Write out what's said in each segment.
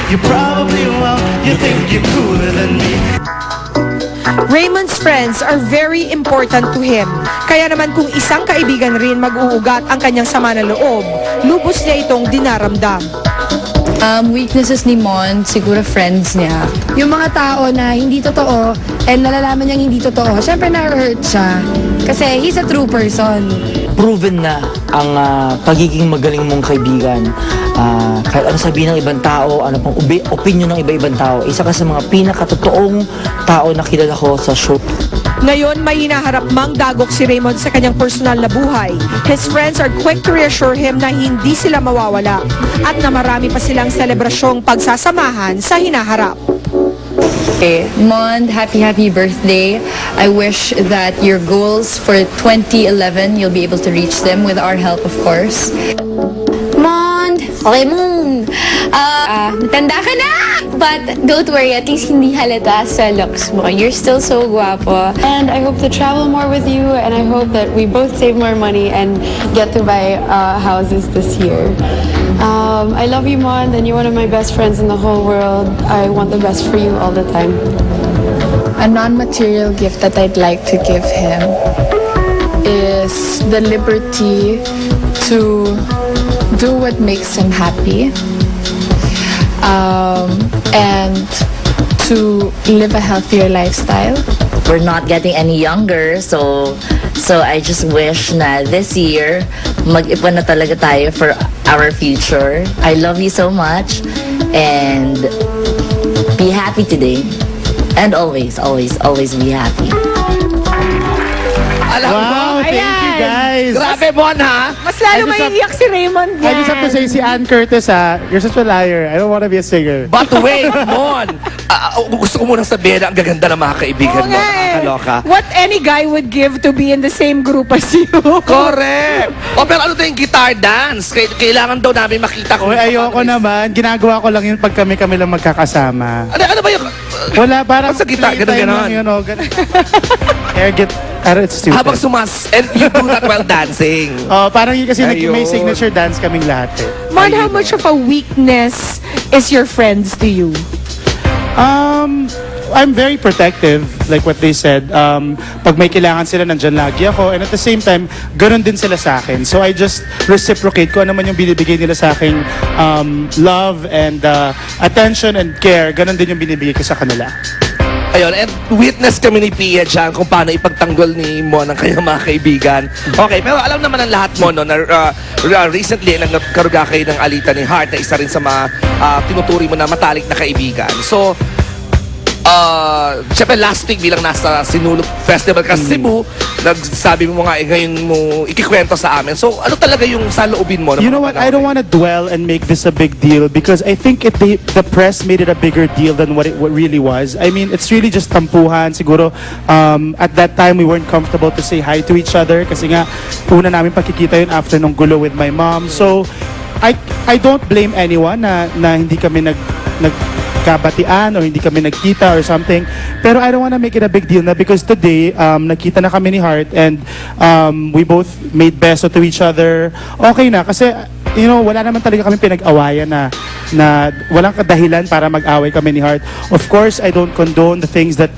You probably won't. You think you're cooler than me. Raymond's friends are very important to him. Kaya naman kung isang kaibigan rin mag-uugat ang kanyang sama ng loob, lubos niya itong dinaramdam. Weaknesses ni Mon, siguro friends niya. Yung mga tao na hindi totoo and nalalaman niyang hindi totoo, syempre na-hurt siya. Kasi he's a true person. Proven na ang pagiging magaling mong kaibigan. Kahit ano sabihin ng ibang tao, ano pang opinion ng iba-ibang tao, isa ka sa mga pinakatotoong tao na kilala ko sa show. Ngayon, may hinaharap mang dagok si Raymond sa kanyang personal na buhay. His friends are quick to reassure him na hindi sila mawawala at na marami pa silang selebrasyong pagsasamahan sa hinaharap. Okay. Mon, happy birthday. I wish that your goals for 2011, you'll be able to reach them with our help, of course. Mon! Okay, Mon! Tanda ka na! But don't worry, at least hindi halata sa looks mo. You're still so guwapo. And I hope to travel more with you, and I hope that we both save more money and get to buy houses this year. I love you, Mon, and you're one of my best friends in the whole world. I want the best for you all the time. A non-material gift that I'd like to give him is the liberty to do what makes him happy, and to live a healthier lifestyle. We're not getting any younger, so I just wish na this year mag-ipon na talaga tayo for our future. I love you so much, and be happy today, and always be happy. Alam mo, Thank you, guys. grabe Mon ha. Mas lalo maiiyak si Raymond I just have to say, si Ann Curtis, you're such a liar. I don't want to be a singer. But wait, Mon. Gusto ko munang sabihin na ang gaganda ng mga kaibigan mo. Nakakaloka. What any guy would give to be in the same group as you. Correct. O pero ano to yung guitar dance? Kailangan daw namin makita kung... Uy, ayoko naman. Ginagawa ko lang yun pag kami lang magkakasama. Ano ba yung... Wala, parang Sa gitna, playtime ganun. lang yun, oh, ganun. It's stupid. Habang and you do that while dancing. Oh, parang yun kasi Ayun. may signature dance kaming lahat eh. Mon, how much of a weakness is your friends to you? I'm very protective, like what they said. Pag may kailangan sila, nandyan lagi ako. And at the same time, ganun din sila sa akin. So I just reciprocate ko ano man yung binibigay nila sa akin, love and attention and care. Ganun din yung binibigay ko sa kanila. Ayun, and witness kami ni Pia dyan kung paano ipagtanggol ni Mon ang kanyang mga kaibigan. Okay, pero alam naman ng lahat mo, no, na recently nagkaroon kayo ng alitan ni Heart na isa rin sa mga tinuturi mo na matalik na kaibigan. So, siyempre last week bilang nasa Sinulog Festival ka sa Cebu, nagsabi mo nga ngayon mo ikikwento sa amin. So ano talaga yung saloobin mo? You know what? I don't want to dwell and make this a big deal because I think the press made it a bigger deal than what really was. I mean, it's really just tampuhan. Siguro, at that time, we weren't comfortable to say hi to each other kasi nga, una namin pagkikita yun after nung gulo with my mom. So, I don't blame anyone na hindi kami nagkabatian or hindi kami nagkita or something. Pero I don't want to make it a big deal na because today, nakita na kami ni Heart and we both made beso to each other. Okay na kasi, you know, wala naman talaga kami pinag-awayan na walang kadahilan para mag-away kami ni Heart. Of course, I don't condone the things that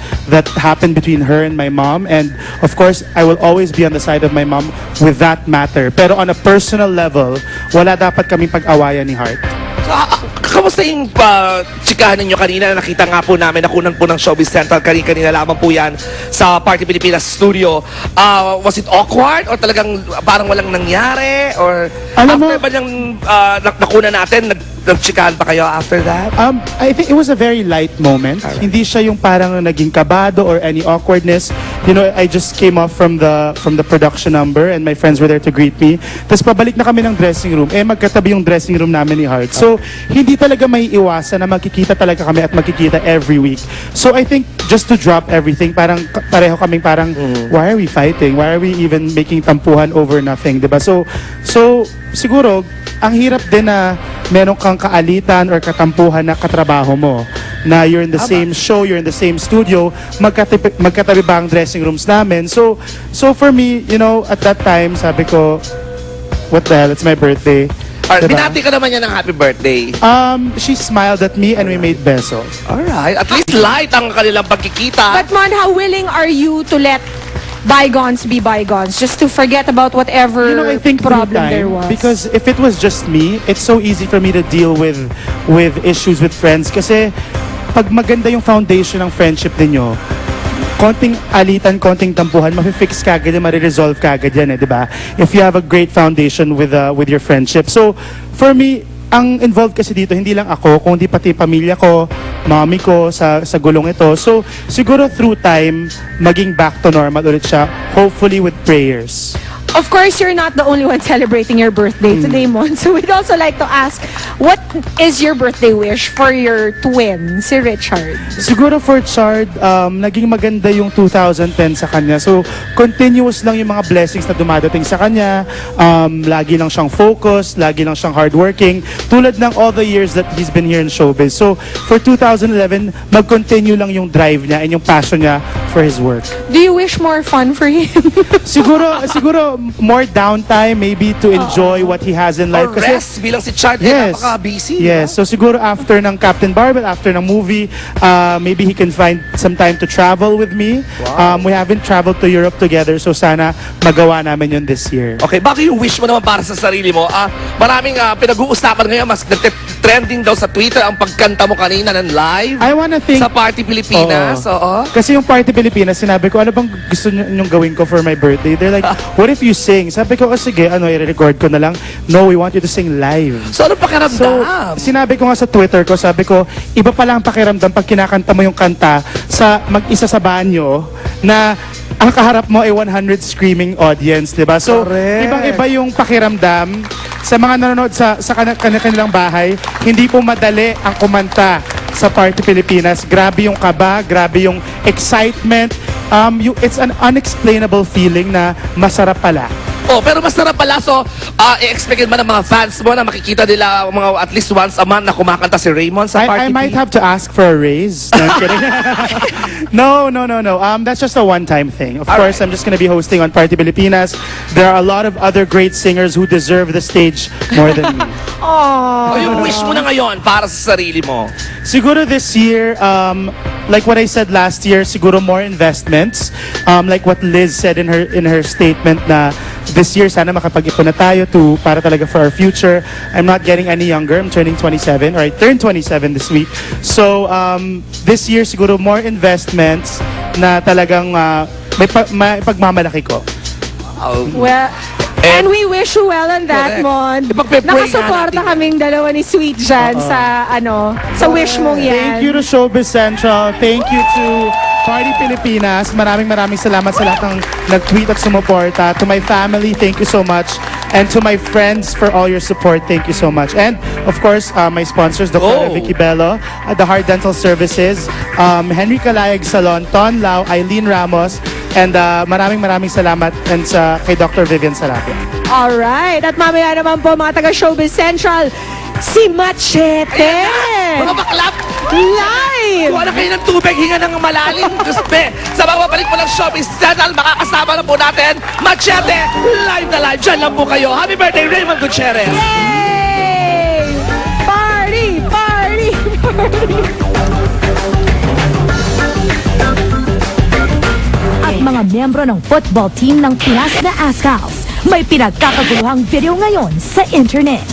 happened between her and my mom. And of course, I will always be on the side of my mom with that matter. Pero on a personal level, wala dapat kaming pag-awayan ni Heart. So, kamusta yung chikahan ninyo kanina? Nakita nga po namin, nakunan po ng Showbiz Central kanina lamang po yan sa Party Pilipinas studio. Was it awkward? Or talagang parang walang nangyari? Or Alam after mo- ba niyang nakunan natin, nagchikahan pa kayo after that? I think it was a very light moment. Hindi siya yung parang naging kabado or any awkwardness. You know, I just came off from the production number and my friends were there to greet me. Tapos pabalik na kami ng dressing room. Magkatabi yung dressing room namin ni Heart. So, hindi talaga may iwasan na magkikita talaga kami at magkikita every week. So, I think just to drop everything, parang pareho kaming parang, why are we fighting? Why are we even making tampuhan over nothing? Diba? So siguro, ang hirap din na meron kang kaalitan or katampuhan na katrabaho mo. Na you're in the same show, you're in the same studio, magkatabi ba ang dressing rooms namin? So for me, you know, at that time, sabi ko, what the hell, it's my birthday. Alright, Diba? binati ka naman niya ng happy birthday. She smiled at me and we made beso. Alright, at least light ang kanilang pagkikita. But Mon, how willing are you to let bygones be bygones? Just to forget about whatever You know, I think through problem there time, was. because if it was just me, it's so easy for me to deal with issues with friends. Kasi pag maganda yung foundation ng friendship ninyo, konting alitan, konting tampuhan, mafi-fix ka agad yan, mariresolve ka agad yan, di ba? If you have a great foundation with your friendship. So, for me, ang involved kasi dito, hindi lang ako, kundi pati pamilya ko, mommy ko sa gulong ito. So, siguro through time, maging back to normal ulit siya, hopefully with prayers. Of course, you're not the only one celebrating your birthday today, Mon. So we'd also like to ask, what is your birthday wish for your twin, si Richard? Siguro for Chard, naging maganda yung 2010 sa kanya. So, continuous lang yung mga blessings na dumadating sa kanya. Lagi lang siyang focused, lagi lang siyang hardworking. Tulad ng all the years that he's been here in showbiz. So, for 2011, mag-continue lang yung drive niya and yung passion niya for his work. Do you wish more fun for him? Siguro more downtime maybe to enjoy what he has in life. Or rest, bilang si Chad, Yes. napaka-busy. Yes. So siguro after ng Captain Barbell, after ng movie, maybe he can find some time to travel with me. We haven't traveled to Europe together, so sana magawa namin yun this year. Okay, bakit yung wish mo naman para sa sarili mo? Maraming pinag-uusapan ngayon, mas trending daw sa Twitter ang pagkanta mo kanina ng live I wanna think... sa Party Pilipinas. Oo. Kasi yung Party Pilipinas, sinabi ko, ano bang gusto nyong gawin ko for my birthday? They're like, what if you sing? Sabi ko, sige, i-record ko na lang. No, we want you to sing live. So, ano pakiramdam? So, sinabi ko nga sa Twitter ko, sabi ko, iba pala ang pakiramdam pag kinakanta mo yung kanta sa mag-isa sa banyo na ang kaharap mo ay 100 screaming audience, di ba? So, Correct. ibang-iba yung pakiramdam sa mga nanonood sa kanilang bahay. Hindi po madali ang kumanta sa Party Pilipinas. Grabe yung kaba, grabe yung excitement. It's an unexplainable feeling na masarap pala. Oh, pero masarap pala. So, i-expect ba ng mga fans mo na makikita nila mga at least once a month na kumakanta si Raymond sa Party I might have to ask for a raise. No, I'm kidding. No. That's just a one-time thing. Of course, I'm just going to be hosting on Party Pilipinas. There are a lot of other great singers who deserve the stage more than me. O yung wish mo na ngayon para sa sarili mo? Siguro this year, like what I said last year, siguro more investments. Like what Liz said in her statement na this year sana makapag-ipon na tayo para talaga for our future. I'm not getting any younger. I'm turning 27, or I turned 27 this week. So this year siguro more investments na talagang may pagmamalaki ko. Well, and we wish you well on that, Correct. Mon. Ipagpe-pray nga Nakasuporta natin. kaming dalawa ni Sweet dyan sa wish mong yan. Thank you to Showbiz Central. Thank you to Party Pilipinas. Maraming salamat sa lahat ng nag-tweet at sumuporta. To my family, thank you so much. And to my friends for all your support, thank you so much. And of course, my sponsors, Dr. Vicky Bello, The Heart Dental Services, Henry Calayag Salon, Ton Lau, Eileen Ramos, and maraming salamat and kay Dr. Vivian Sarabia. Alright. At mamaya naman po mga taga-Showbiz Central, si Machete! Mga baklap! Live! Kuha na kayo ng tubig, hinga ng malalim. Guspe, sa babalik po ng Showbiz Central, makakasama na po natin, Machete, live na live. Diyan lang po kayo. Happy birthday, Raymond Gutierrez! Yay! Party! At mga miyembro ng football team ng Pinas na Ascals, may pinagkakaguluhang video ngayon sa internet.